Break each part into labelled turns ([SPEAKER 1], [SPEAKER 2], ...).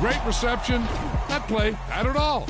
[SPEAKER 1] great reception. That play had it all.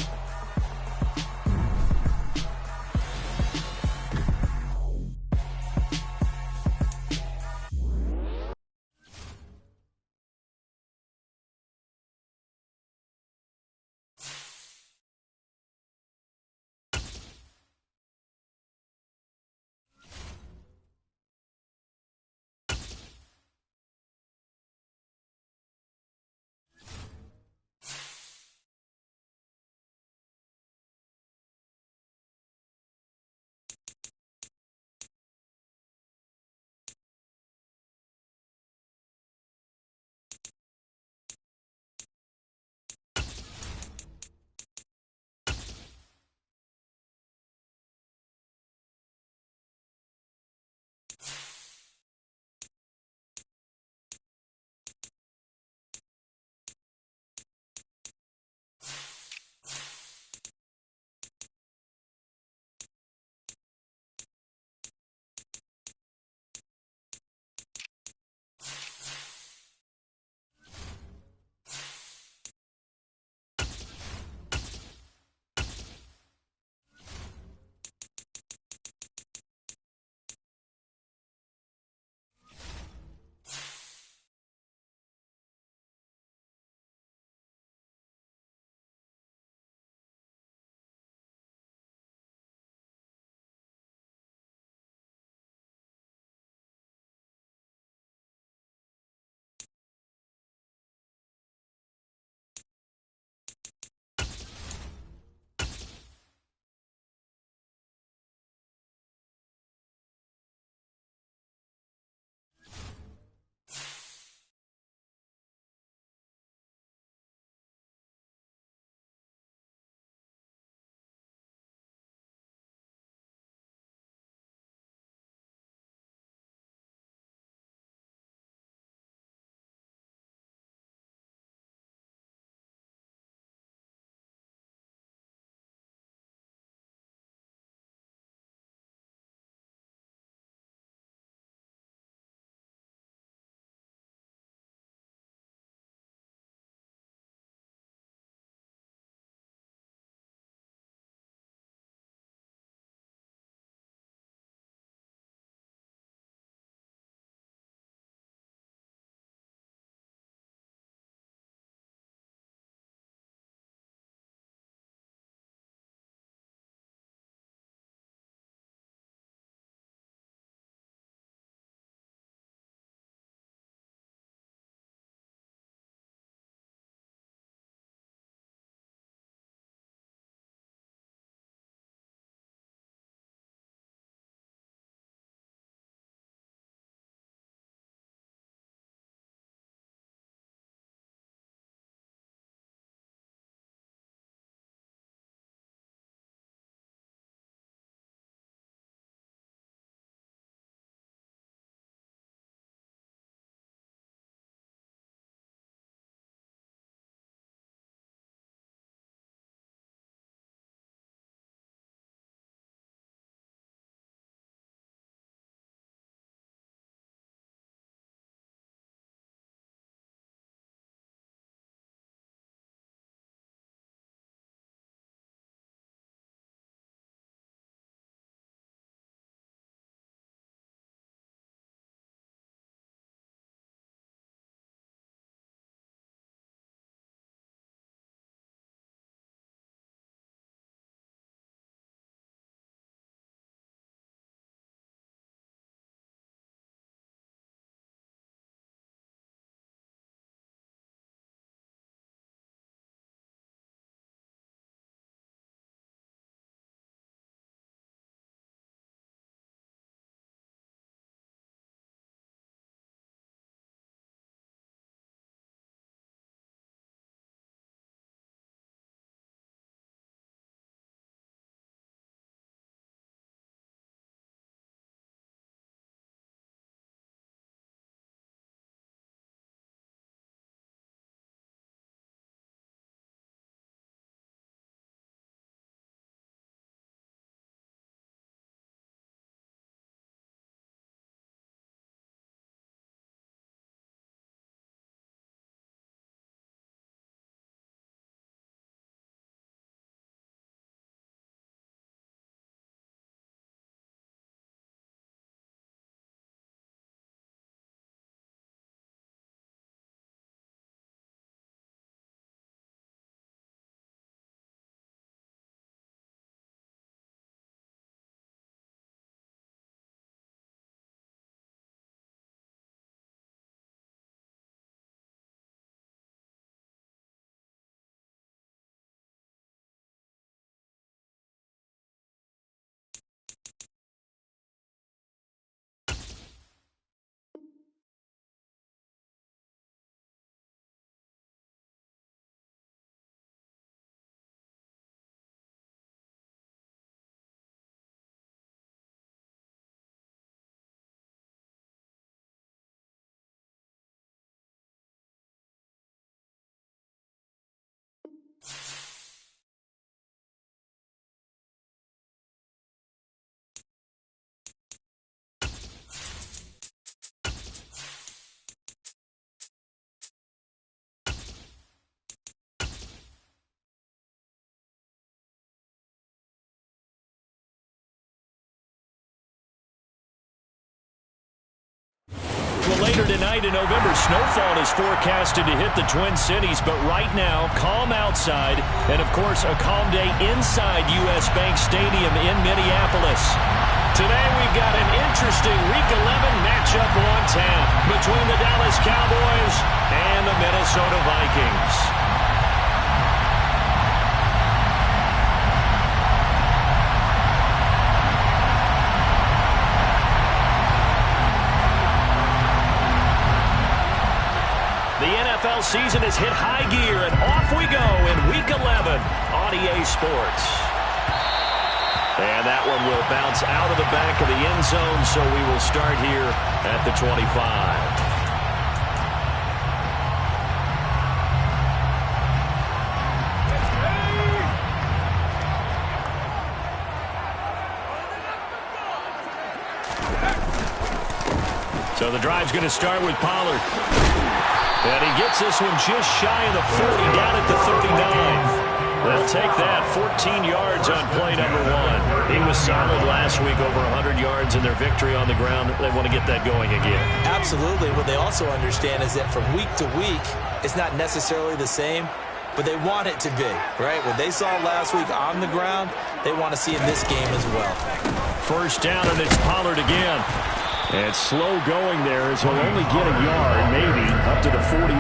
[SPEAKER 2] Later tonight in November, snowfall is forecasted to hit the Twin Cities, but right now, calm outside, and of course, a calm day inside U.S. Bank Stadium in Minneapolis. Today, we've got an interesting Week 11 matchup on tap between the Dallas Cowboys and the Minnesota Vikings. The NFL season has hit high gear, and off we go in Week 11 on EA Sports. And that one will bounce out of the back of the end zone, so we will start here at the 25. So the drive's going to start with Pollard. And he gets this one just shy of the 40, down at the 39. They'll take that, 14 yards on play number 1. He was solid last week, over 100 yards in their victory on the ground. They want to get that going again.
[SPEAKER 3] Absolutely. What they also understand is that from week to week, it's not necessarily the same, but they want it to be, right? What they saw last week on the ground, they want to see in this game as well.
[SPEAKER 2] First down, and it's Pollard again. And slow going there as he'll only get a yard, maybe, up to the 41.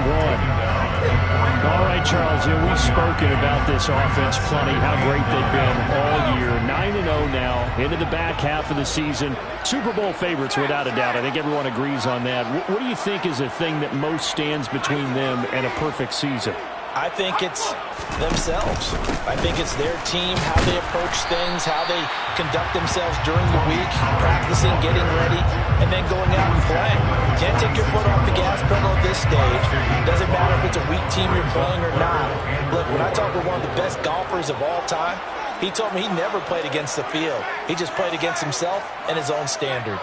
[SPEAKER 2] All right, Charles, we've spoken about this offense plenty, how great they've been all year. 9-0 now, into the back half of the season. Super Bowl favorites, without a doubt. I think everyone agrees on that. What do you think is the thing that most stands between them and a perfect season?
[SPEAKER 3] I think it's themselves. I think it's their team, how they approach things, how they conduct themselves during the week, practicing, getting ready, and then going out and playing. Can't take your foot off the gas pedal at this stage. Doesn't matter if it's a weak team you're playing or not. Look, when I talk with one of the best golfers of all time, he told me he never played against the field. He just played against himself and his own standard.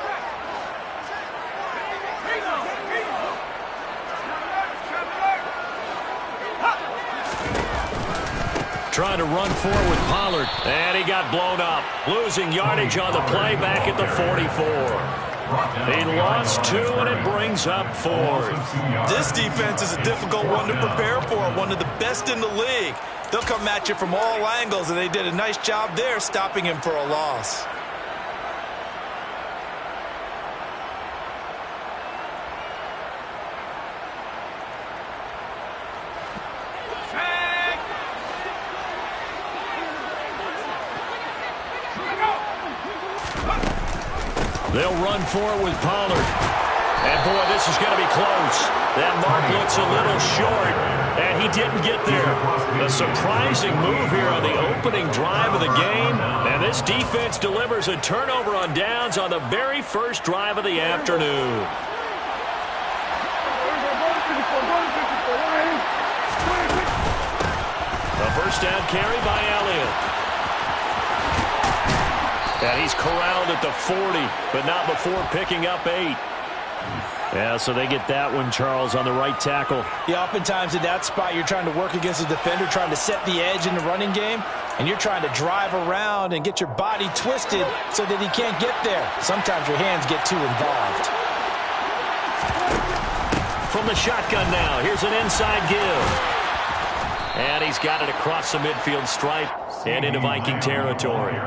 [SPEAKER 2] Trying to run forward with Pollard, and he got blown up. Losing yardage on the play back at the 44. He lost 2, and it brings up 4th.
[SPEAKER 3] This defense is a difficult one to prepare for, one of the best in the league. They'll come at you from all angles, and they did a nice job there stopping him for a loss.
[SPEAKER 2] They'll run forward with Pollard. And, boy, this is going to be close. That mark looks a little short, and he didn't get there. A surprising move here on the opening drive of the game. And this defense delivers a turnover on downs on the very first drive of the afternoon. A first down carry by Elliott. And he's corralled at the 40, but not before picking up 8. Yeah, so they get that one, Charles, on the right tackle.
[SPEAKER 3] Yeah, oftentimes in that spot, you're trying to work against a defender, trying to set the edge in the running game, and you're trying to drive around and get your body twisted so that he can't get there. Sometimes your hands get too involved.
[SPEAKER 2] From the shotgun now, here's an inside give. And he's got it across the midfield stripe and into Viking territory.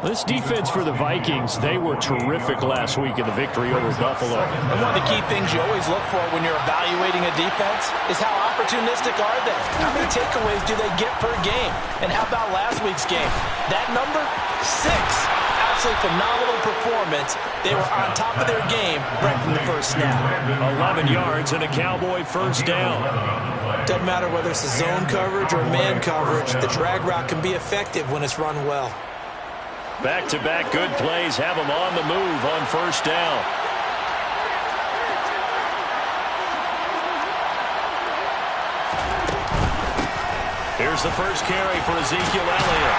[SPEAKER 2] This defense for the Vikings, they were terrific last week in the victory over Buffalo.
[SPEAKER 3] And one of the key things you always look for when you're evaluating a defense is how opportunistic are they? How many takeaways do they get per game? And how about last week's game? That number, 6. Absolutely phenomenal performance. They were on top of their game right from the first snap.
[SPEAKER 2] 11 yards and a Cowboy first down.
[SPEAKER 3] Doesn't matter whether it's a zone coverage or man coverage. The drag route can be effective when it's run well.
[SPEAKER 2] Back-to-back good plays have them on the move on first down. Here's the first carry for Ezekiel Elliott.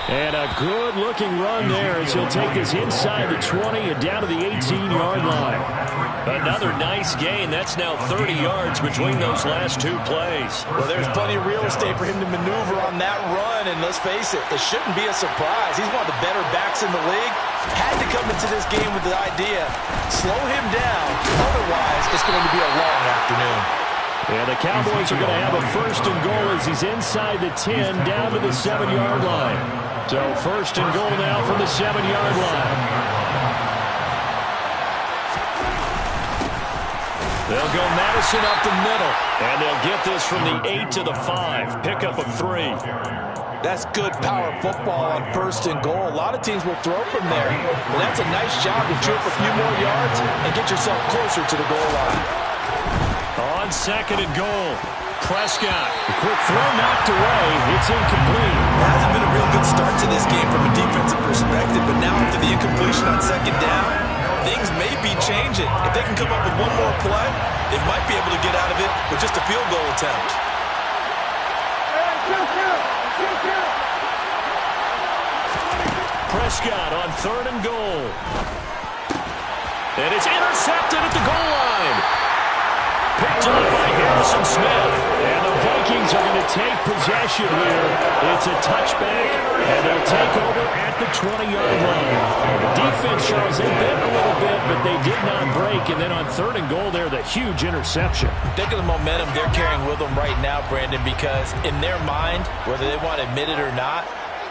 [SPEAKER 2] And a good-looking run there as he'll take this inside the 20 and down to the 18-yard line. Another nice gain. That's now 30 yards between those last two plays.
[SPEAKER 3] Well, there's plenty of real estate for him to maneuver on that run, and let's face it, it shouldn't be a surprise. He's one of the better backs in the league. Had to come into this game with the idea, slow him down, otherwise it's going to be a long afternoon.
[SPEAKER 2] And the Cowboys are going to have a first and goal as he's inside the 10 down to the 7-yard line. So first and goal now from the 7-yard line. They'll go Madison up the middle, and they'll get this from the 8 to the 5. Pickup of 3.
[SPEAKER 3] That's good power football on first and goal. A lot of teams will throw from there. But that's a nice job to chew up a few more yards and get yourself closer to the goal line.
[SPEAKER 2] On second and goal, Prescott. The quick throw knocked away. It's incomplete.
[SPEAKER 3] It hasn't been a real good start to this game from a defensive perspective, but now after the incompletion on second down, things may be changing. If they can come up with one more play, they might be able to get out of it with just a field goal attempt.
[SPEAKER 2] Prescott on third and goal. And it's intercepted at the goal line. Picked up by Harrison Smith. And the Vikings are going to take possession here. It's a touchback, and they'll take over at the 20-yard line. The defense, Charles, they bent a little bit, but they did not break. And then on third and goal there, the huge interception.
[SPEAKER 3] Think of the momentum they're carrying with them right now, Brandon, because in their mind, whether they want to admit it or not,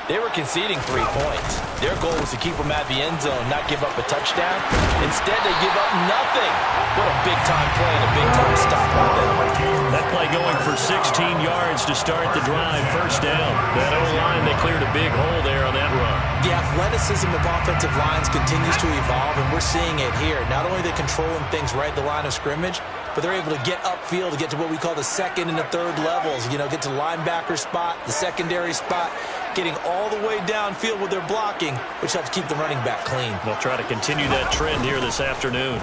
[SPEAKER 3] they were conceding 3 points. Their goal was to keep them at the end zone, not give up a touchdown. Instead, they give up nothing. What a big-time play and a big-time stop right there.
[SPEAKER 2] That play going for 16 yards to start the drive. First down. That O-line, they cleared a big hole there on that run.
[SPEAKER 3] The athleticism of offensive lines continues to evolve, and we're seeing it here. Not only are they controlling things right at the line of scrimmage, but they're able to get upfield to get to what we call the second and the third levels. You know, get to the linebacker spot, the secondary spot, getting all the way downfield with their blocking, which helps keep the running back clean.
[SPEAKER 2] They'll try to continue that trend here this afternoon.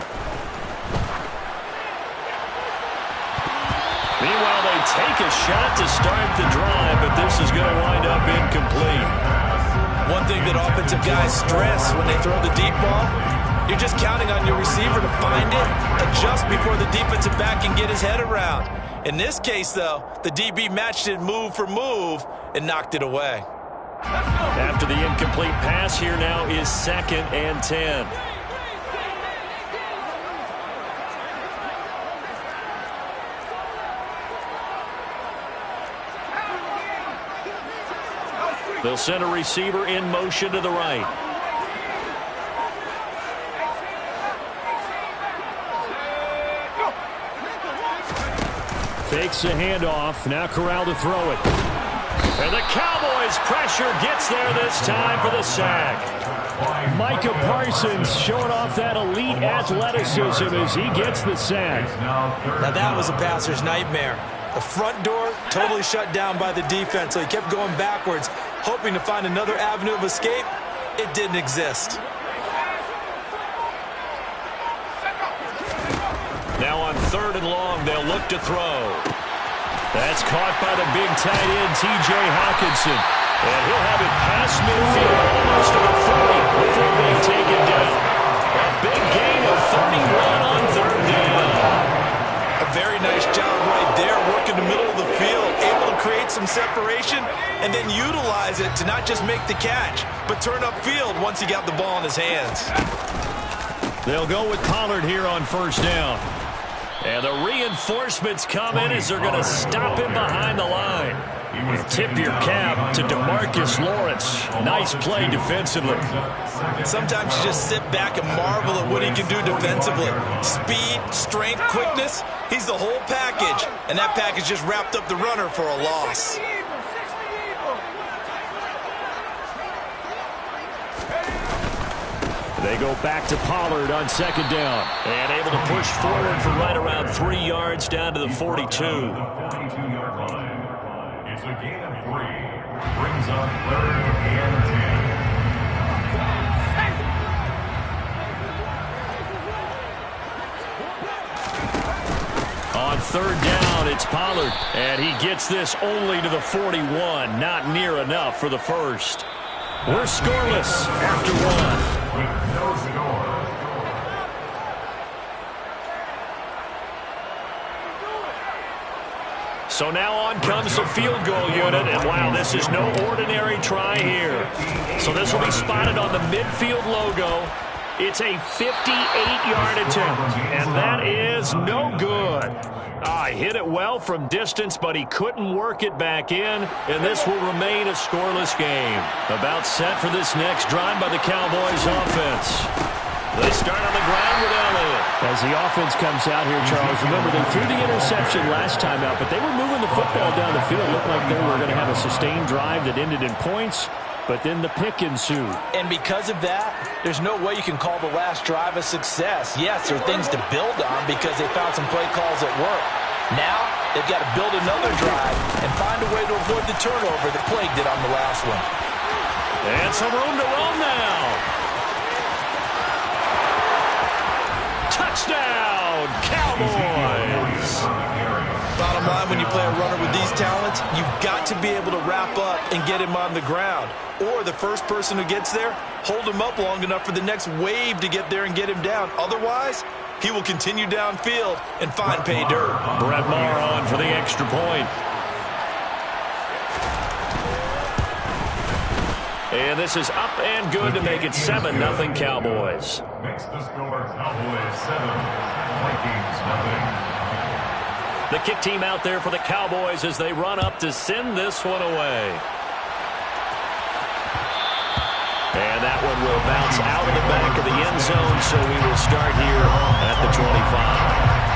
[SPEAKER 2] Meanwhile, they take a shot to start the drive, but this is going to wind up incomplete.
[SPEAKER 3] One thing that offensive guys stress when they throw the deep ball, you're just counting on your receiver to find it, adjust before the defensive back can get his head around. In this case, though, the DB matched it move for move and knocked it away.
[SPEAKER 2] After the incomplete pass, here now is 2nd and 10. They'll send a receiver in motion to the right. Fakes the handoff. Now Corral to throw it. And the Cowboys' pressure gets there this time for the sack. Micah Parsons showing off that elite athleticism as he gets the sack.
[SPEAKER 3] Now that was a passer's nightmare. The front door totally shut down by the defense, so he kept going backwards, hoping to find another avenue of escape. It didn't exist.
[SPEAKER 2] Now on third and long, they'll look to throw. That's caught by the big tight end, T.J. Hawkinson. And he'll have it past midfield, almost to the 40 before being taken down. A big gain of 31 on third down.
[SPEAKER 3] A very nice job right there, working the middle of the field, able to create some separation, and then utilize it to not just make the catch, but turn upfield once he got the ball in his hands.
[SPEAKER 2] They'll go with Pollard here on first down. And the reinforcements come in as they're going to stop him behind the line. Tip your cap to DeMarcus Lawrence. Nice play defensively.
[SPEAKER 3] Sometimes you just sit back and marvel at what he can do defensively. Speed, strength, quickness, he's the whole package. And that package just wrapped up the runner for a loss.
[SPEAKER 2] They go back to Pollard on second down. And able to push forward for right around 3 yards down to the 42.
[SPEAKER 4] It's a gain of 3. Brings up 3rd and 10.
[SPEAKER 2] On third down, it's Pollard. And he gets this only to the 41. Not near enough for the first. We're scoreless after one.
[SPEAKER 4] With no score.
[SPEAKER 2] So now on comes the field goal unit, and wow, this is no ordinary try here. So this will be spotted on the midfield logo. It's a 58-yard attempt, and that is no good. He hit it well from distance, but he couldn't work it back in, and this will remain a scoreless game. About set for this next drive by the Cowboys offense. They start on the ground with Elliott. As the offense comes out here, Charles, remember they threw the interception last time out, but they were moving the football down the field. It looked like they were going to have a sustained drive that ended in points, but then the pick ensued.
[SPEAKER 3] And because of that, there's no way you can call the last drive a success. Yes, there are things to build on because they found some play calls that work. Now, they've got to build another drive and find a way to avoid the turnover that plagued it on the last one.
[SPEAKER 2] And some room to roam now. Touchdown, Cowboys!
[SPEAKER 3] Bottom line, when you play a runner with these talents, you've got to be able to wrap up and get him on the ground. Or the first person who gets there, hold him up long enough for the next wave to get there and get him down. Otherwise, he will continue downfield and find pay dirt.
[SPEAKER 2] Brett Maher on for the extra point. And this is up and good to make it 7-0 Cowboys.
[SPEAKER 4] Makes the score Cowboys 7, Vikings 0.
[SPEAKER 2] The kick team out there for the Cowboys as they run up to send this one away. And that one will bounce out of the back of the end zone, so we will start here at the 25.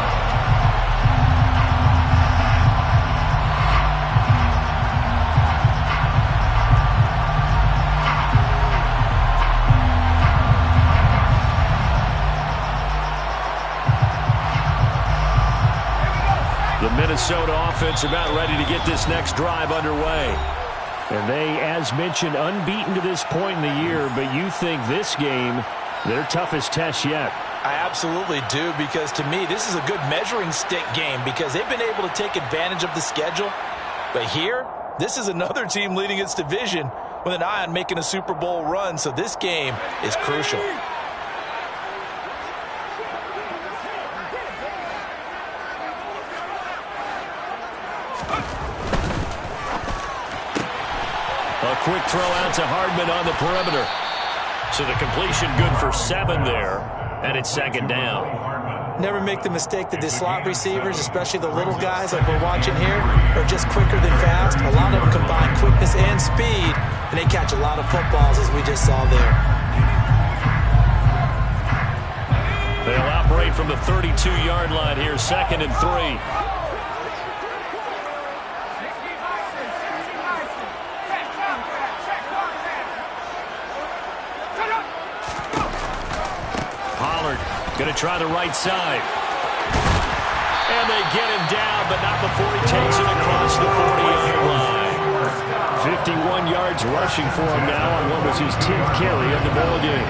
[SPEAKER 2] The Minnesota offense about ready to get this next drive underway. And they, as mentioned, unbeaten to this point in the year, but you think this game, their toughest test yet.
[SPEAKER 3] I absolutely do, because to me, this is a good measuring stick game because they've been able to take advantage of the schedule. But here, this is another team leading its division with an eye on making a Super Bowl run, so this game is crucial.
[SPEAKER 2] A quick throw out to Hardman on the perimeter. So the completion good for 7 there, and it's second down.
[SPEAKER 3] Never make the mistake that the slot receivers, especially the little guys like we're watching here, are just quicker than fast. A lot of them combine quickness and speed, and they catch a lot of footballs, as we just saw there.
[SPEAKER 2] They'll operate from the 32-yard line here, 2nd and 3. Going to try the right side. And they get him down, but not before he takes it across the 40-yard line. 51 yards rushing for him now on what was his 10th carry of the ball game.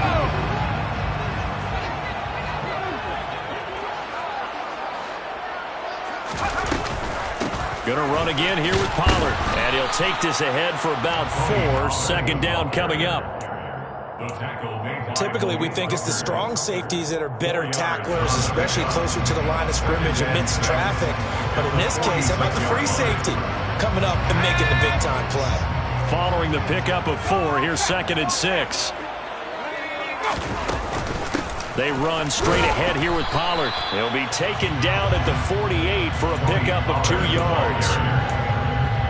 [SPEAKER 2] Going to run again here with Pollard. And he'll take this ahead for about 4. Second down coming up.
[SPEAKER 3] Typically, we think it's the strong safeties that are better tacklers, especially closer to the line of scrimmage amidst traffic. But in this case, how about the free safety coming up and making the big-time play?
[SPEAKER 2] Following the pickup of 4, here's 2nd and 6. They run straight ahead here with Pollard. He'll be taken down at the 48 for a pickup of 2 yards.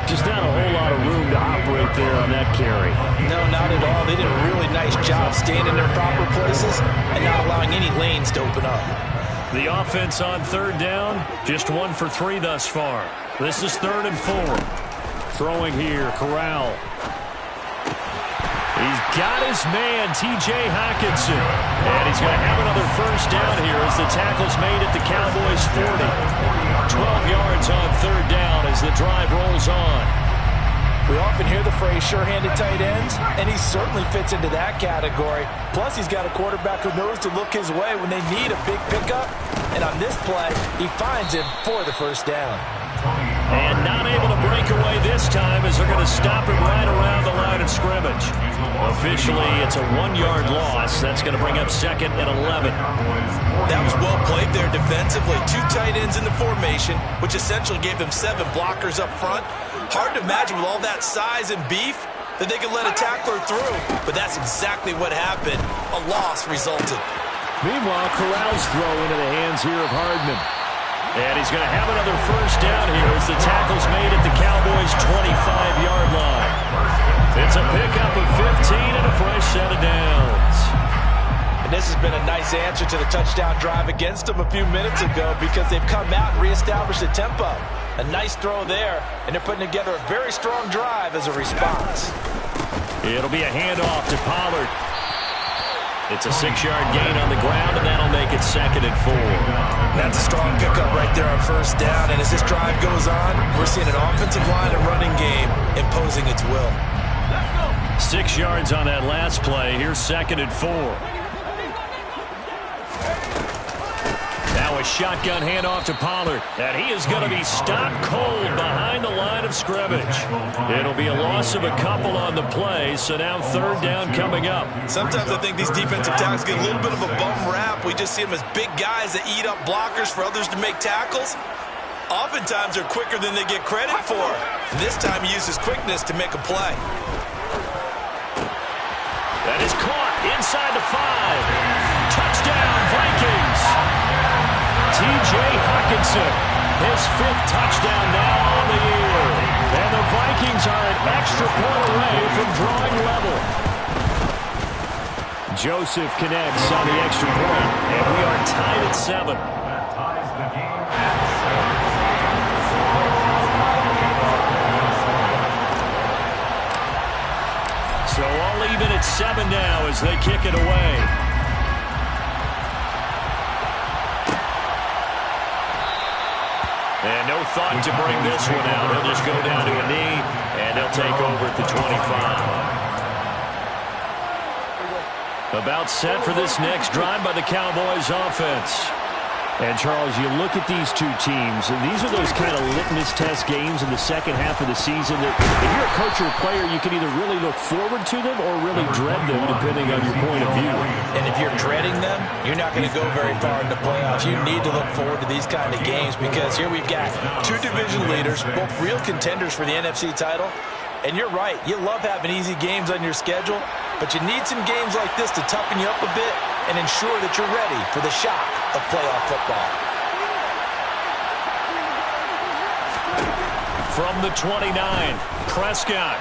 [SPEAKER 2] Just not a whole lot of room to operate there on that carry.
[SPEAKER 3] No, not at all. They did a really nice job staying in their proper places and not allowing any lanes to open up.
[SPEAKER 2] The offense on 3rd down, just 1 for 3 thus far. This is 3rd and 4. Throwing here, Corral. He's got his man, T.J. Hockenson. And he's going to have another first down here as the tackle's made at the Cowboys' 40. 12 yards on 3rd down as the drive rolls on.
[SPEAKER 3] We often hear the phrase sure-handed tight ends, and he certainly fits into that category. Plus, he's got a quarterback who knows to look his way when they need a big pickup. And on this play, he finds him for the first down.
[SPEAKER 2] And not able to break away this time as they're going to stop him right around the line of scrimmage. Officially, it's a 1-yard loss. That's going to bring up 2nd and 11.
[SPEAKER 3] That was well played there defensively. 2 tight ends in the formation, which essentially gave them 7 blockers up front. Hard to imagine with all that size and beef that they could let a tackler through. But that's exactly what happened. A loss resulted.
[SPEAKER 2] Meanwhile, Corral's throw into the hands here of Hardman. And he's going to have another first down here as the tackle's made at the Cowboys' 25-yard line. It's a pickup of 15 and a fresh set of downs.
[SPEAKER 3] And this has been a nice answer to the touchdown drive against them a few minutes ago because they've come out and reestablished the tempo. A nice throw there, and they're putting together a very strong drive as a response.
[SPEAKER 2] It'll be a handoff to Pollard. It's a 6-yard gain on the ground, and that'll make it 2nd and 4.
[SPEAKER 3] That's a strong pickup right there on first down, and as this drive goes on, we're seeing an offensive line and running game imposing its will.
[SPEAKER 2] 6 yards on that last play. Here's 2nd and 4. Now a shotgun handoff to Pollard, and he is going to be stopped cold behind the line of scrimmage. It'll be a loss of a couple on the play, so now 3rd down coming up.
[SPEAKER 3] Sometimes I think these defensive tackles get a little bit of a bum rap. We just see them as big guys that eat up blockers for others to make tackles. Oftentimes they're quicker than they get credit for. This time he uses quickness to make a play.
[SPEAKER 2] That is caught inside the 5. Touchdown, Vikings! T.J. Hockenson, his 5th touchdown now on the year. And the Vikings are an extra point away from drawing level. Joseph connects on the extra point, and we are tied at 7. So all even at 7 now as they kick it away. And no thought to bring this one out. He'll just go down to a knee, and they'll take over at the 25. About set for this next drive by the Cowboys offense. And, Charles, you look at these two teams, and these are those kind of litmus test games in the second half of the season that if you're a coach or a player, you can either really look forward to them or really dread them, depending on your point of view.
[SPEAKER 3] And if you're dreading them, you're not going to go very far in the playoffs. You need to look forward to these kind of games because here we've got 2 division leaders, both real contenders for the NFC title. And you're right, you love having easy games on your schedule, but you need some games like this to toughen you up a bit and ensure that you're ready for the shock of playoff football.
[SPEAKER 2] From the 29, Prescott.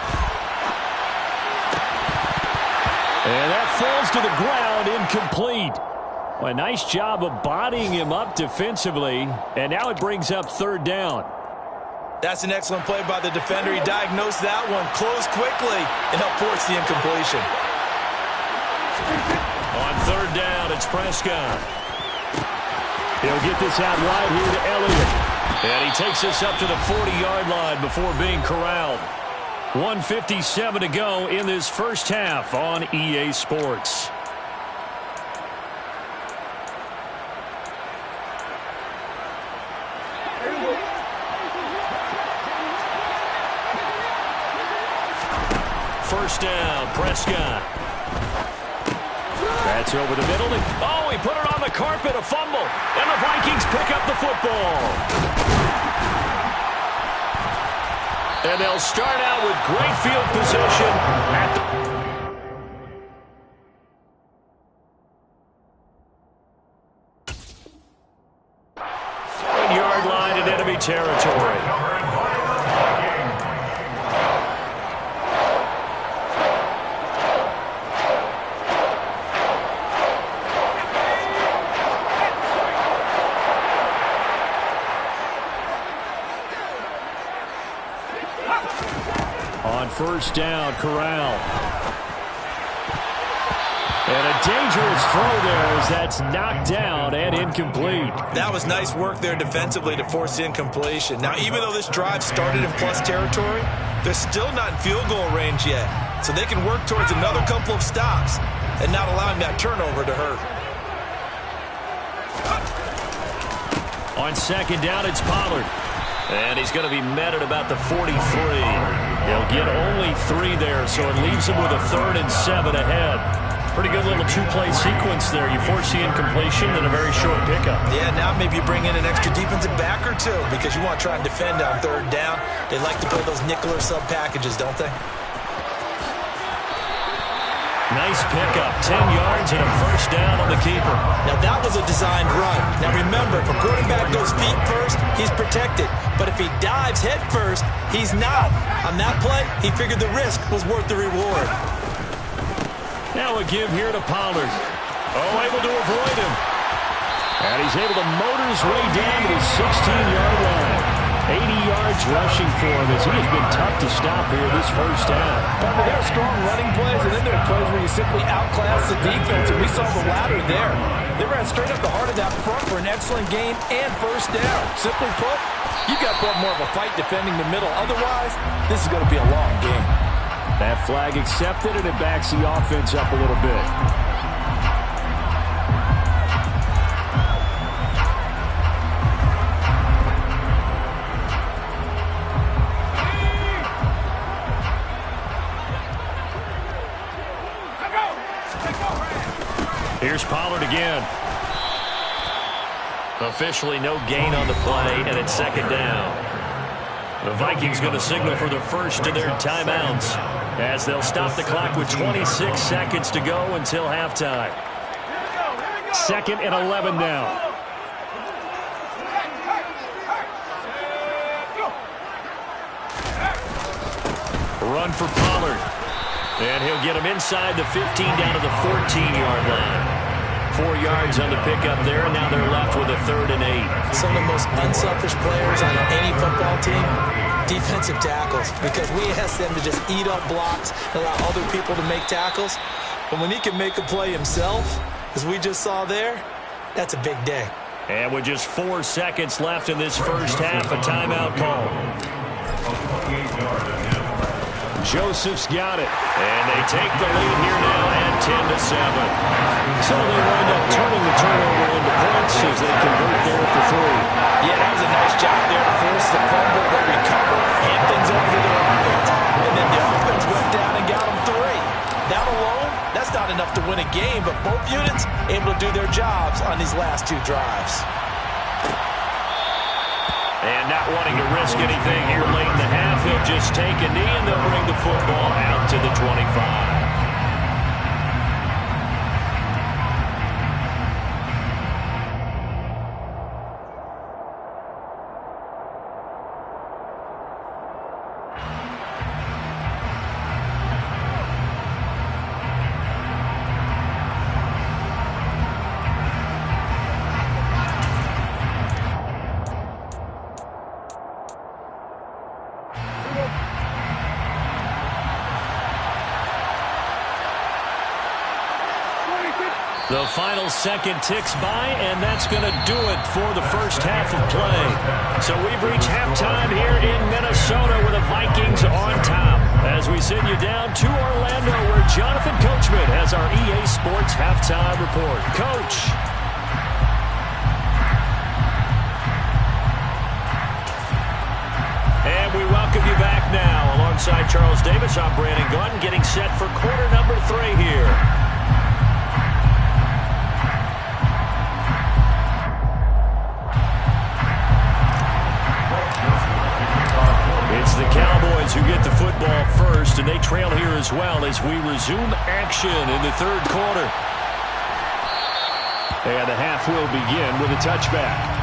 [SPEAKER 2] And that falls to the ground, incomplete. A nice job of bodying him up defensively, and now it brings up 3rd down.
[SPEAKER 3] That's an excellent play by the defender. He diagnosed that one, closed quickly, and helped force the incompletion.
[SPEAKER 2] On 3rd down, it's Prescott. He'll get this out wide here to Elliott. And he takes this up to the 40-yard line before being corralled. 1:57 to go in this first half on EA Sports. First down, Prescott. That's over the middle. Oh, he put it on the carpet, a fumble. And the Vikings pick up the football. And they'll start out with great field position at the 1-yard line in enemy territory. On first down, Corral. And a dangerous throw there as that's knocked down and incomplete.
[SPEAKER 3] That was nice work there defensively to force the incompletion. Now, even though this drive started in plus territory, they're still not in field goal range yet. So they can work towards another couple of stops and not allowing that turnover to hurt.
[SPEAKER 2] On second down, it's Pollard. And he's going to be met at about the 43. He'll get only 3 there, so it leaves him with a 3rd and 7 ahead. Pretty good little 2-play sequence there. You force the incompletion and a very short pickup.
[SPEAKER 3] Yeah, now maybe you bring in an extra defensive back or 2 because you want to try and defend on 3rd down. They like to play those nickel or sub packages, don't they?
[SPEAKER 2] Nice pickup, 10 yards and a 1st down on the keeper.
[SPEAKER 3] Now that was a designed run. Now remember, if a quarterback goes feet first, he's protected. But if he dives head first, he's not. On that play, he figured the risk was worth the reward.
[SPEAKER 2] Now a give here to Pollard. Oh, able to avoid him. And he's able to motor his way down to the 16-yard line. 80 yards rushing for him as he has been tough to stop here this 1st half.
[SPEAKER 5] But there are strong running plays, and then there are plays where you simply outclass the defense, and we saw the latter there. They ran straight up the heart of that front for an excellent gain and 1st down. Simply put, you've got to put up more of a fight defending the middle. Otherwise, this is going to be a long game.
[SPEAKER 2] That flag accepted, and it backs the offense up a little bit. Here's Pollard again. Officially no gain on the play, and it's 2nd down. The Vikings going to signal for the first of their timeouts as they'll stop the clock with 26 seconds to go until halftime. 2nd and 11 now. Run for Pollard. And he'll get him inside the 15 down to the 14-yard line. 4 yards on the pickup there, and now they're left with a 3rd and 8.
[SPEAKER 3] Some of the most unselfish players on any football team, defensive tackles, because we ask them to just eat up blocks and allow other people to make tackles. But when he can make a play himself, as we just saw there, that's a big day.
[SPEAKER 2] And with just 4 seconds left in this 1st half, a timeout call. Joseph's got it. And they take the lead here now at 10-7. So they wind up turning the turnover into points as they convert there for 3.
[SPEAKER 3] Yeah, that was a nice job there to force the fumble, they recover, hand things over to their offense, and then the offense went down and got them 3. That alone, that's not enough to win a game, but both units able to do their jobs on these last 2 drives.
[SPEAKER 2] And not wanting to risk anything here late in the half, he'll just take a knee and they'll bring the football out to the 25. The final second ticks by, and that's going to do it for the 1st half of play. So we've reached halftime here in Minnesota with the Vikings on top. As we send you down to Orlando, where Jonathan Coachman has our EA Sports halftime report. Coach. And we welcome you back now. Alongside Charles Davis, I'm Brandon Gunn, getting set for quarter number 3 here. It's the Cowboys who get the football first, and they trail here as well as we resume action in the 3rd quarter. And the half will begin with a touchback.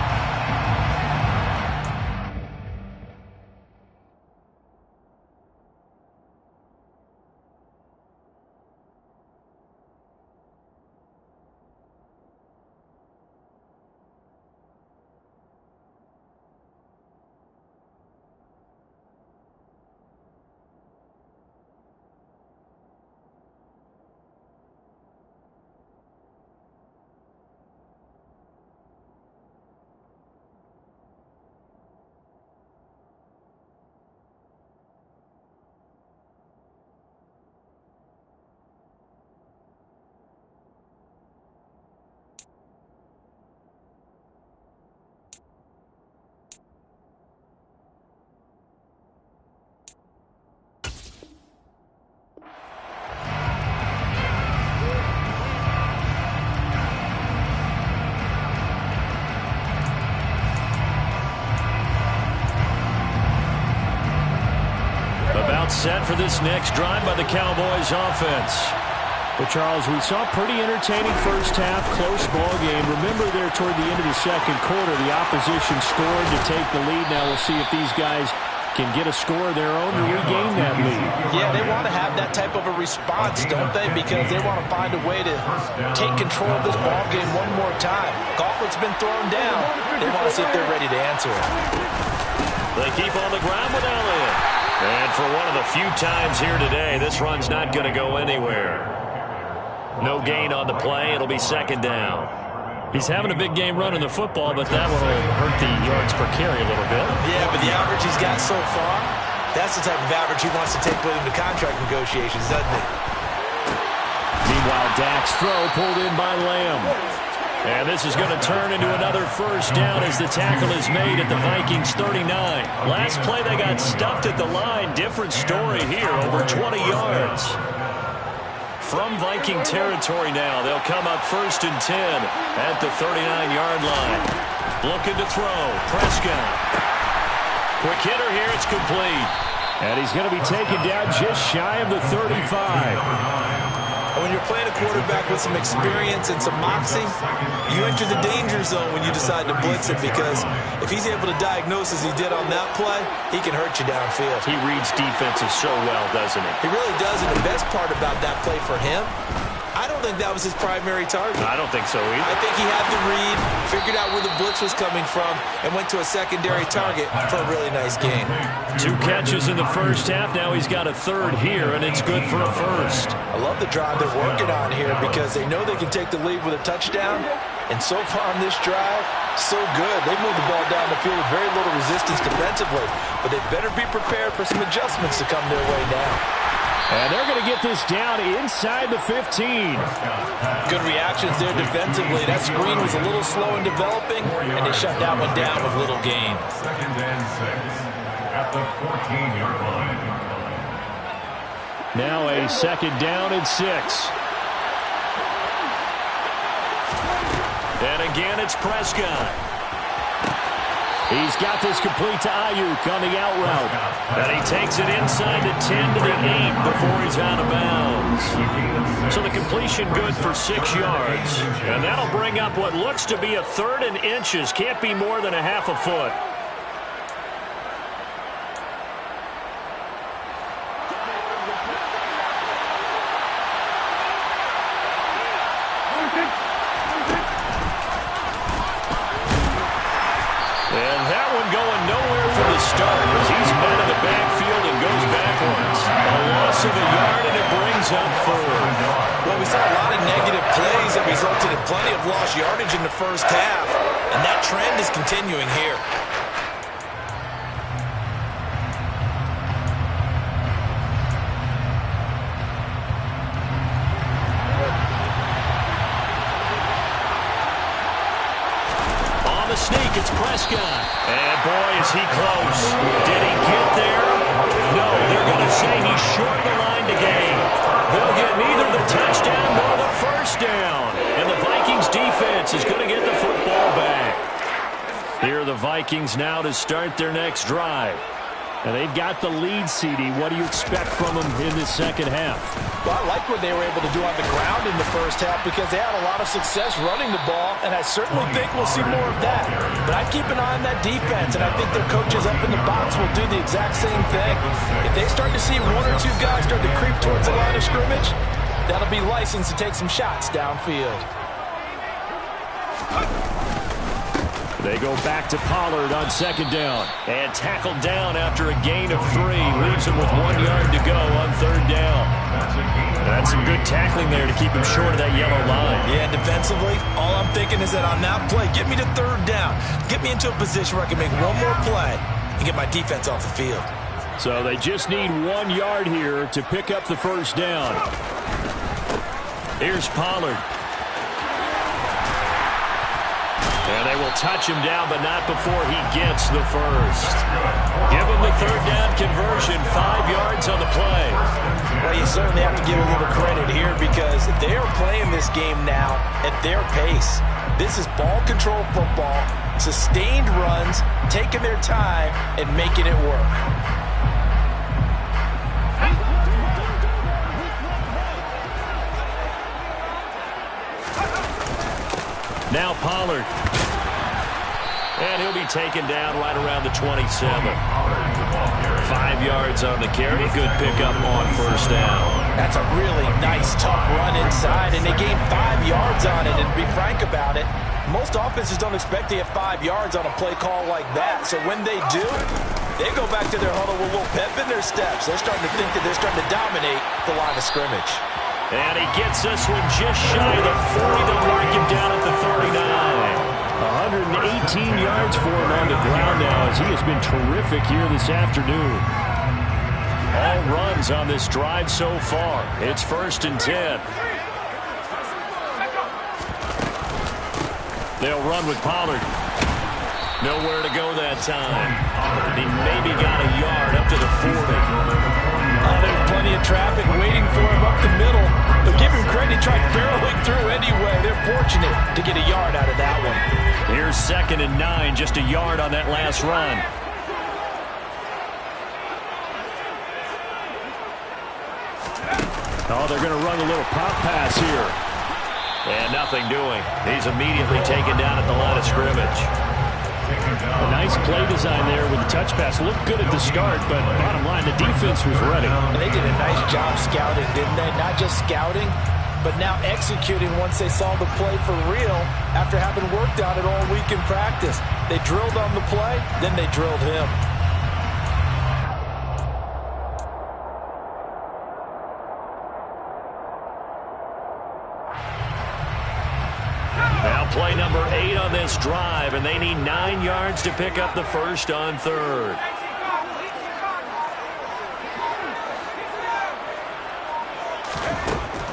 [SPEAKER 2] gets set for this next drive by the Cowboys offense. Well, Charles, we saw a pretty entertaining first half, close ball game. Remember there toward the end of the second quarter, the opposition scored to take the lead. Now we'll see if these guys can get a score of their own to regain that lead.
[SPEAKER 3] Yeah, they want to have that type of a response, don't they? Because they want to find a way to take control of this ball game one more time. Gauntlet's been thrown down. They want to see if they're ready to answer it.
[SPEAKER 2] They keep on the ground with Elliott. And for one of the few times here today, this run's not going to go anywhere. No gain on the play. It'll be second down. He's having a big game running the football, but that will hurt the yards per carry a little bit.
[SPEAKER 3] Yeah, but the average he's got so far, that's the type of average he wants to take with him to contract negotiations, doesn't he?
[SPEAKER 2] Meanwhile, Dak's throw pulled in by Lamb. And this is going to turn into another first down as the tackle is made at the Vikings 39. Last play they got stuffed at the line. Different story here, over 20 yards. From Viking territory now, they'll come up 1st and 10 at the 39-yard line. Looking to throw. Prescott. Quick hitter here. It's complete. And he's going to be taken down just shy of the 35.
[SPEAKER 3] When you're playing a quarterback with some experience and some moxie, you enter the danger zone when you decide to blitz it, because if he's able to diagnose as he did on that play, he can hurt you downfield.
[SPEAKER 2] He reads defenses so well, doesn't he?
[SPEAKER 3] He really does, and the best part about that play for him, I don't think that was his primary target.
[SPEAKER 2] I don't think so either.
[SPEAKER 3] I think he had the read, figured out where the blitz was coming from, and went to a secondary target for a really nice gain.
[SPEAKER 2] 2 catches in the first half. Now he's got a third here, and it's good for a first.
[SPEAKER 3] I love the drive they're working on here because they know they can take the lead with a touchdown. And so far on this drive, so good. They moved the ball down the field with very little resistance defensively. But they better be prepared for some adjustments to come their way now.
[SPEAKER 2] And they're going to get this down inside the 15.
[SPEAKER 3] Good reactions there defensively. That screen was a little slow in developing, and they shut that one down with little gain.
[SPEAKER 4] 2nd and 6 at the 14-yard line.
[SPEAKER 2] Now a 2nd down and 6. And again, it's Prescott. He's got this complete to Aac on the out route. And he takes it inside the 10 to the 8 before he's out of bounds. So the completion good for 6 yards. And that'll bring up what looks to be a 3rd and inches. Can't be more than a half a foot. And that one going nowhere from the start as he's met in the backfield and goes backwards. A loss of a yard, and it brings up 3rd.
[SPEAKER 3] Well, we saw a lot of negative plays that resulted in plenty of lost yardage in the first half, and that trend is continuing here.
[SPEAKER 2] The sneak, it's Prescott. And boy, is he close. Did he get there? No, they're going to say he's short of the line to gain. They'll get neither the touchdown nor the first down. And the Vikings defense is going to get the football back. Here are the Vikings now to start their next drive. And they've got the lead, CD. What do you expect from them in the second half?
[SPEAKER 3] Well, I like what they were able to do on the ground in the first half because they had a lot of success running the ball, and I certainly think we'll see more of that. But I'd keep an eye on that defense, and I think their coaches up in the box will do the exact same thing. If they start to see 1 or 2 guys start to creep towards the line of scrimmage, that'll be licensed to take some shots downfield.
[SPEAKER 2] They go back to Pollard on 2nd down. And tackled down after a gain of 3. Leaves him with 1 yard to go on 3rd down. That's some good tackling there to keep him short of that yellow line.
[SPEAKER 3] Yeah, defensively, all I'm thinking is that on that play, get me to 3rd down. Get me into a position where I can make 1 more play and get my defense off the field.
[SPEAKER 2] So they just need 1 yard here to pick up the first down. Here's Pollard. And they will touch him down, but not before he gets the first. Give him the 3rd down conversion, 5 yards on the play.
[SPEAKER 3] Well, you certainly have to give a little credit here because they are playing this game now at their pace. This is ball control football, sustained runs, taking their time, and making it work.
[SPEAKER 2] Now Pollard. And he'll be taken down right around the 27. 5 yards on the carry. Good pickup on first down.
[SPEAKER 3] That's a really nice, tough run inside, and they gained 5 yards on it. And to be frank about it, most offenses don't expect to get 5 yards on a play call like that. So when they do, they go back to their huddle with a little pep in their steps. They're starting to think that they're starting to dominate the line of scrimmage.
[SPEAKER 2] And he gets this one just shy of the 40. They'll mark him down at the 39. 118 yards for him on the ground now as he has been terrific here this afternoon. All runs on this drive so far. It's 1st and 10. They'll run with Pollard. Nowhere to go that time. He maybe got a yard up to the 40.
[SPEAKER 3] There's plenty of traffic waiting for him up the middle. But give him credit, he tried barreling through anyway. They're fortunate to get a yard out of that one.
[SPEAKER 2] Here's 2nd and 9, just a yard on that last run. Oh, they're going to run a little pop pass here. And nothing doing. He's immediately taken down at the line of scrimmage.
[SPEAKER 6] A nice play design there with the touch pass. Looked good at the start, but bottom line, the defense was ready.
[SPEAKER 3] They did a nice job scouting, didn't they? Not just scouting, but now executing once they saw the play for real after having worked on it all week in practice. They drilled on the play, then they drilled him.
[SPEAKER 2] Now play number 8 on this drive, and they need 9 yards to pick up the first on 3rd.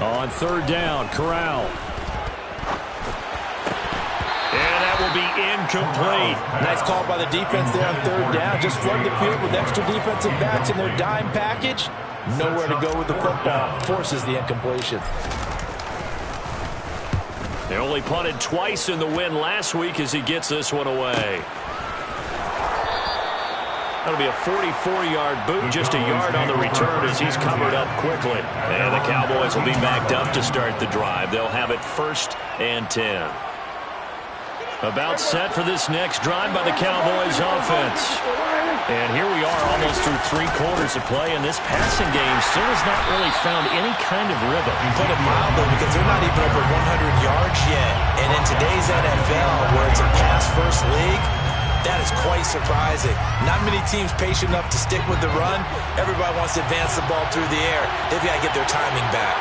[SPEAKER 2] On 3rd down, Corral. And that will be incomplete.
[SPEAKER 3] Nice call by the defense there on 3rd down. Just flood the field with extra defensive backs in their dime package. Nowhere to go with the football. Forces the incompletion.
[SPEAKER 2] They only punted twice in the win last week as he gets this one away. That'll be a 44-yard boot, just a yard on the return as he's covered up quickly. And the Cowboys will be backed up to start the drive. They'll have it 1st and 10. About set for this next drive by the Cowboys offense. And here we are almost through 3 quarters of play, and this passing game still has not really found any kind of rhythm.
[SPEAKER 3] Put it mildly, because they're not even over 100 yards yet. And in today's NFL, where it's a pass-first league, that is quite surprising. Not many teams patient enough to stick with the run. Everybody wants to advance the ball through the air. They've got to get their timing back.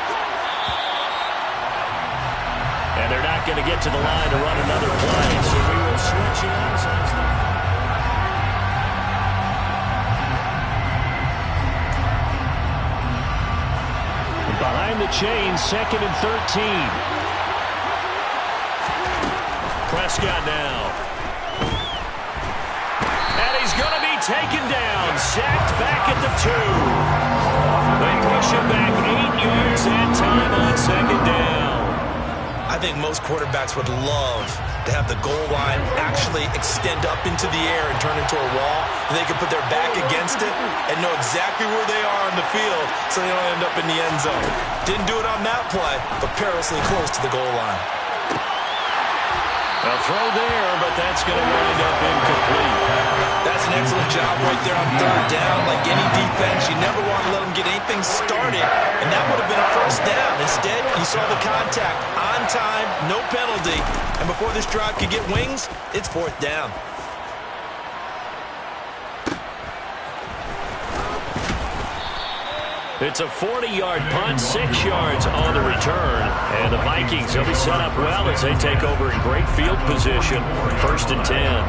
[SPEAKER 2] And they're not going to get to the line to run another play, so we will switch it on.
[SPEAKER 6] Behind the chain, 2nd and 13.
[SPEAKER 2] Prescott now. And he's going to be taken down. Sacked back at the 2. They push him back 8 yards that time on 2nd down.
[SPEAKER 3] I think most quarterbacks would love to have the goal line actually extend up into the air and turn into a wall. And they can put their back against it and know exactly where they are on the field so they don't end up in the end zone. Didn't do it on that play, but perilously close to the goal line.
[SPEAKER 2] A throw there, but that's going to wind up incomplete.
[SPEAKER 3] That's an excellent job right there on 3rd down. Like any defense, you never want to let them get anything started, and that would have been a 1st down. Instead, you saw the contact on time, no penalty, and before this drive could get wings, it's 4th down.
[SPEAKER 2] It's a 40-yard punt, 6 yards on the return. And the Vikings will be set up well as they take over in great field position. 1st and 10.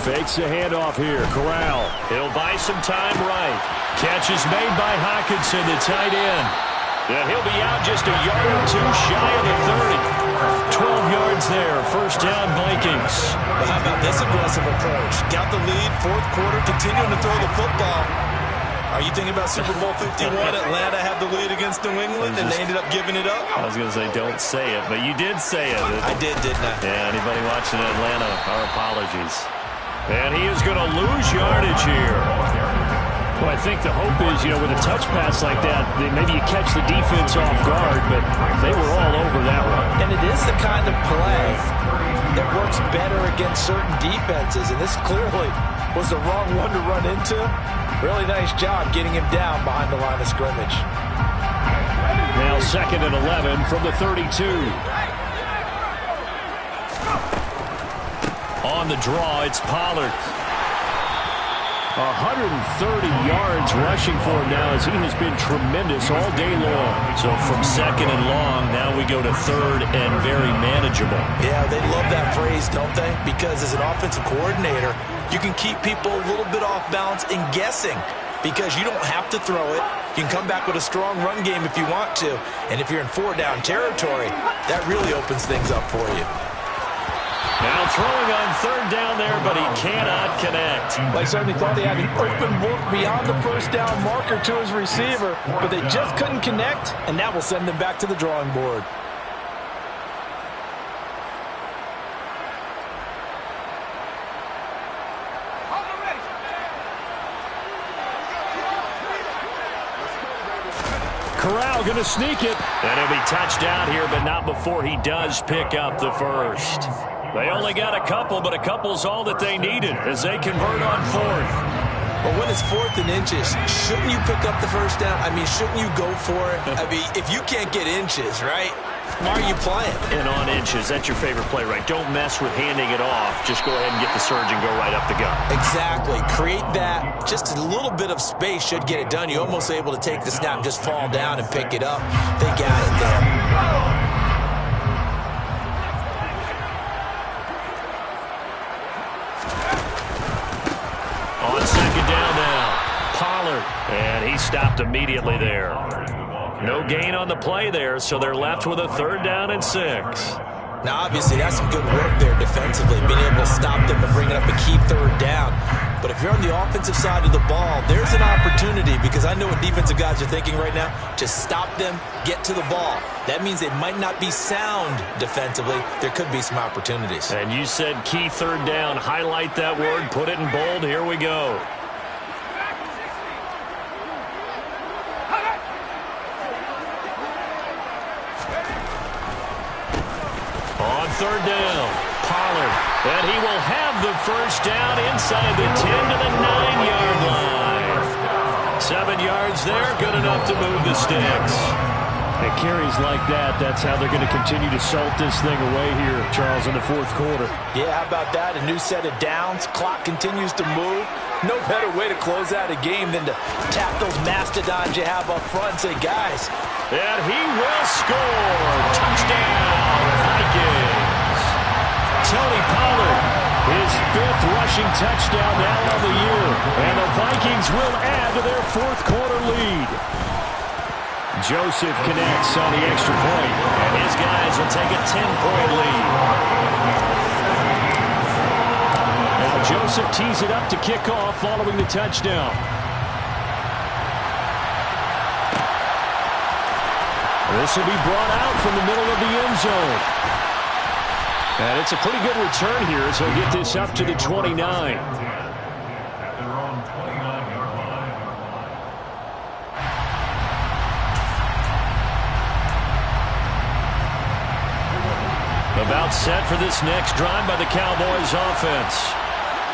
[SPEAKER 6] Fakes the handoff here. Corral.
[SPEAKER 2] He'll buy some time right. Catch is made by Hockenson, the tight end. Yeah, he'll be out just a yard or 2 shy of the 30. 12 yards there. 1st down, Vikings.
[SPEAKER 3] Well, how about this aggressive approach? Got the lead, 4th quarter, continuing to throw the football. Are you thinking about Super Bowl 51? Atlanta had the lead against New England, and they ended up giving it up?
[SPEAKER 2] I was going to say, don't say it, but you did say it.
[SPEAKER 3] I did, didn't I?
[SPEAKER 2] Yeah, anybody watching Atlanta, our apologies. And he is going to lose yardage here.
[SPEAKER 6] Well, I think the hope is, with a touch pass like that, maybe you catch the defense off guard, but they were all over that one.
[SPEAKER 3] And it is the kind of play that works better against certain defenses, and this clearly was the wrong one to run into. Really nice job getting him down behind the line of scrimmage.
[SPEAKER 6] Now 2nd and 11 from the 32.
[SPEAKER 2] On the draw, it's Pollard.
[SPEAKER 6] 130 yards rushing for him now as he has been tremendous all day long.
[SPEAKER 2] So from 2nd and long, now we go to 3rd and very manageable.
[SPEAKER 3] Yeah, they love that phrase, don't they? Because as an offensive coordinator, you can keep people a little bit off balance and guessing because you don't have to throw it. You can come back with a strong run game if you want to. And if you're in 4-down territory, that really opens things up for you.
[SPEAKER 2] Now throwing on 3rd down there, but he cannot connect.
[SPEAKER 5] They certainly thought they had an open look beyond the 1st down marker to his receiver, but they just couldn't connect, and that will send them back to the drawing board.
[SPEAKER 6] Corral going to sneak it.
[SPEAKER 2] And he'll be touchdown here, but not before he does pick up the first. They only got a couple, but a couple's all that they needed as they convert on 4th.
[SPEAKER 3] But when it's 4th and inches, shouldn't you pick up the 1st down? I mean, shouldn't you go for it? I mean, if you can't get inches, right, why are you playing?
[SPEAKER 2] And on inches, that's your favorite play, right? Don't mess with handing it off. Just go ahead and get the surge and go right up the gut.
[SPEAKER 3] Exactly. Create that. Just a little bit of space should get it done. You're almost able to take the snap, just fall down and pick it up. They got it there.
[SPEAKER 2] On 2nd down now, Pollard, and he stopped immediately there. No gain on the play there, so they're left with a 3rd down and 6.
[SPEAKER 3] Now, obviously, that's some good work there defensively, being able to stop them and bring it up a key 3rd down. But if you're on the offensive side of the ball, there's an opportunity because I know what defensive guys are thinking right now. Just stop them, get to the ball. That means they might not be sound defensively. There could be some opportunities.
[SPEAKER 2] And you said key 3rd down. Highlight that word. Put it in bold. Here we go. On 3rd down, Pollard. And he will have the 1st down inside the 10 to the 9-yard line. 7 yards there, good enough to move the sticks.
[SPEAKER 6] And carries like that, that's how they're going to continue to salt this thing away here, Charles, in the 4th quarter.
[SPEAKER 3] Yeah, how about that? A new set of downs. Clock continues to move. No better way to close out a game than to tap those mastodons you have up front and say, guys.
[SPEAKER 2] And he will score. Touchdown, Vikings.
[SPEAKER 6] Tony Pollard, his 5th rushing touchdown now on the year. And the Vikings will add to their 4th quarter lead. Joseph connects on the extra point.
[SPEAKER 2] And his guys will take a 10-point lead.
[SPEAKER 6] Now Joseph tees it up to kick off following the touchdown. This will be brought out from the middle of the end zone. And it's a pretty good return here as he'll get this up to the 29.
[SPEAKER 2] About set for this next drive by the Cowboys offense.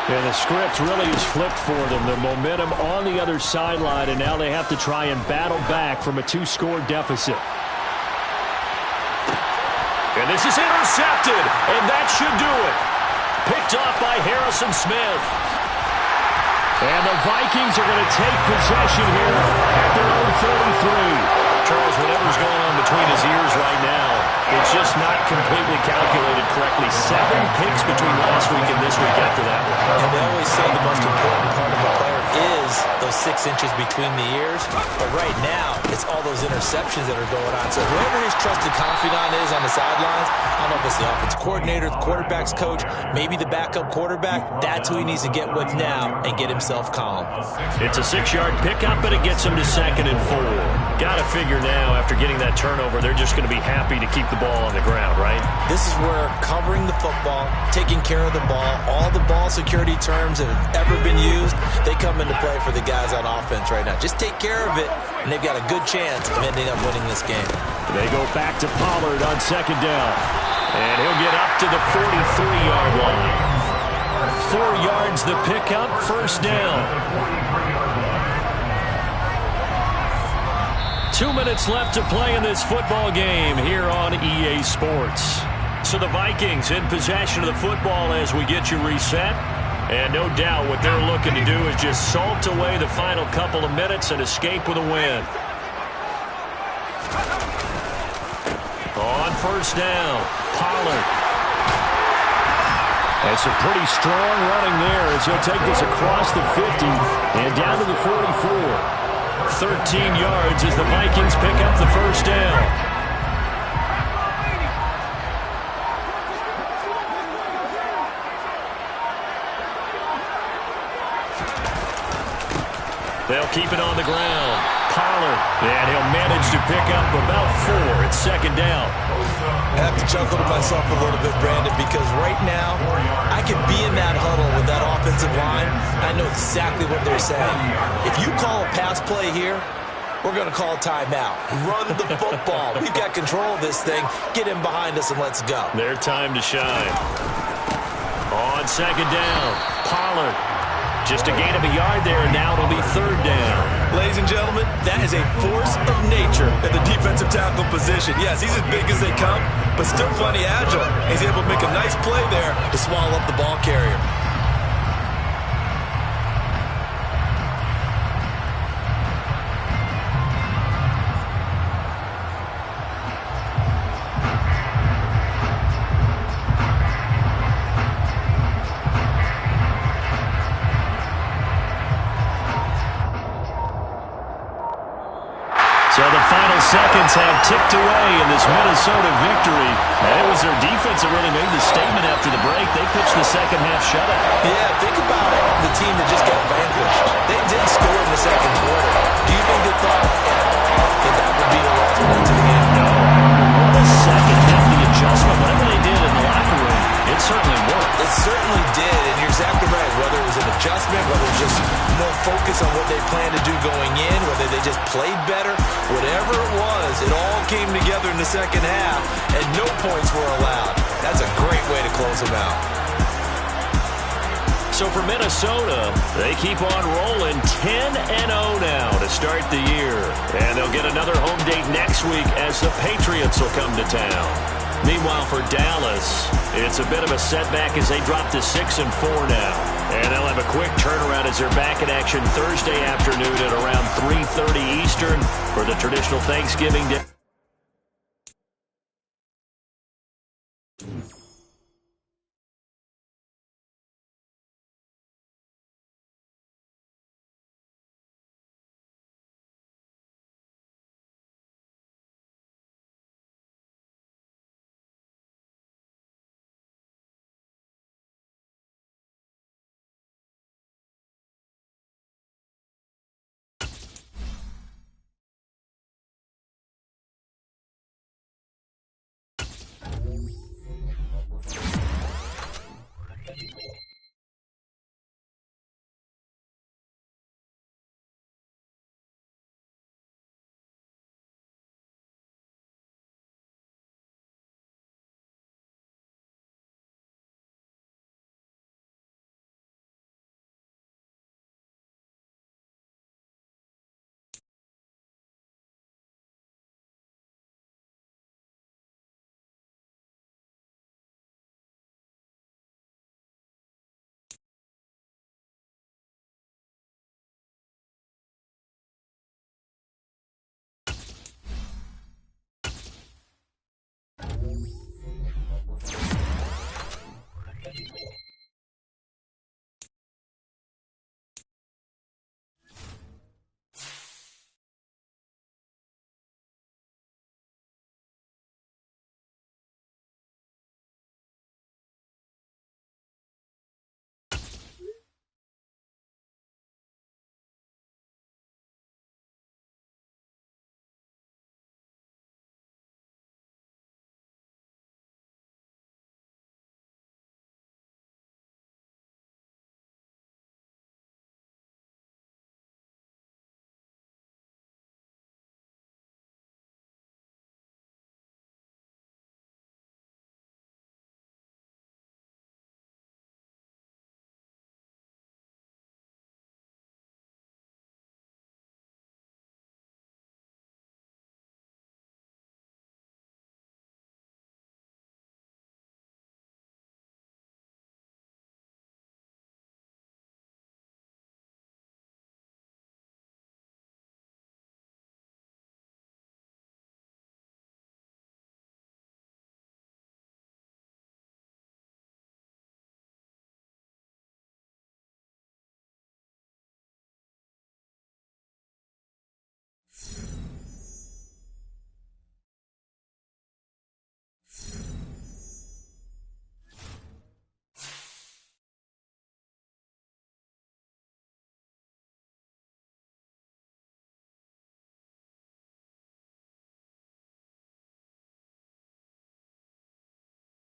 [SPEAKER 6] And the script really is flipped for them. The momentum on the other sideline, and now they have to try and battle back from a 2-score deficit.
[SPEAKER 2] And this is intercepted, and that should do it. Picked off by Harrison Smith.
[SPEAKER 6] And the Vikings are going to take possession here at their own 33.
[SPEAKER 2] Charles, whatever's going on between his ears right now, it's just not completely calculated correctly. 7 picks between last week and this week after that.
[SPEAKER 3] And they always say the most important part of a player is those 6 inches between the ears. But right now, it's all those interceptions that are going on. So whoever his trusted confidant is on the sidelines, I don't know if it's the offensive coordinator, the quarterback's coach, maybe the backup quarterback, that's who he needs to get with now and get himself calm.
[SPEAKER 2] It's a 6-yard pickup, but it gets him to 2nd and 4.
[SPEAKER 6] Got to figure now, after getting that turnover, they're just going to be happy to keep the ball on the ground, right?
[SPEAKER 3] This is where covering the football, taking care of the ball, all the ball security terms that have ever been used, they come into play for the guys on offense right now. Just take care of it, and they've got a good chance of ending up winning this game.
[SPEAKER 2] They go back to Pollard on second down. And he'll get up to the 43-yard line. 4 yards the pickup, first down. 2 minutes left to play in this football game here on EA Sports. So the Vikings in possession of the football as we get you reset. And no doubt what they're looking to do is just salt away the final couple of minutes and escape with a win. On first down, Pollard. That's a pretty strong running there as he'll take this across the 50 and down to the 44. 13 yards as the Vikings pick up the first down. They'll keep it on the ground. Pollard, and he'll manage to pick up about 4 at second down.
[SPEAKER 3] I have to chuckle to myself a little bit, Brandon, because right now I could be in that huddle with that offensive line. I know exactly what they're saying. If you call a pass play here, we're going to call timeout. Run the football. We've got control of this thing. Get in behind us and let's go.
[SPEAKER 2] Their time to shine. On second down, Pollard. Just a gain of a yard there, and now it'll be third down.
[SPEAKER 5] Ladies and gentlemen, that is a force of nature in the defensive tackle position. Yes, he's as big as they come, but still plenty agile. He's able to make a nice play there to swallow up the ball carrier.
[SPEAKER 2] So the final seconds have ticked away in this Minnesota victory. And it was their defense that really made the statement after the break. They pitched the second half shutout.
[SPEAKER 3] Yeah, think about it. The team that just got vanquished. They did score in the second quarter. Do you think they thought that that would be the last point to the game?
[SPEAKER 2] No. What a second half, the adjustment, whatever they did in the locker room, it certainly worked.
[SPEAKER 3] It certainly did, and you're exactly right. Whether it was an adjustment, whether it was just more focus on what they planned to do going in, whether they just played better, whatever it was, it all came together in the second half, and no points were allowed. That's a great way to close them out.
[SPEAKER 2] So for Minnesota, they keep on rolling 10-0 now to start the year. And they'll get another home date next week as the Patriots will come to town. Meanwhile, for Dallas, it's a bit of a setback as they drop to 6-4 now. And they'll have a quick turnaround as they're back in action Thursday afternoon at around 3:30 Eastern for the traditional Thanksgiving Day.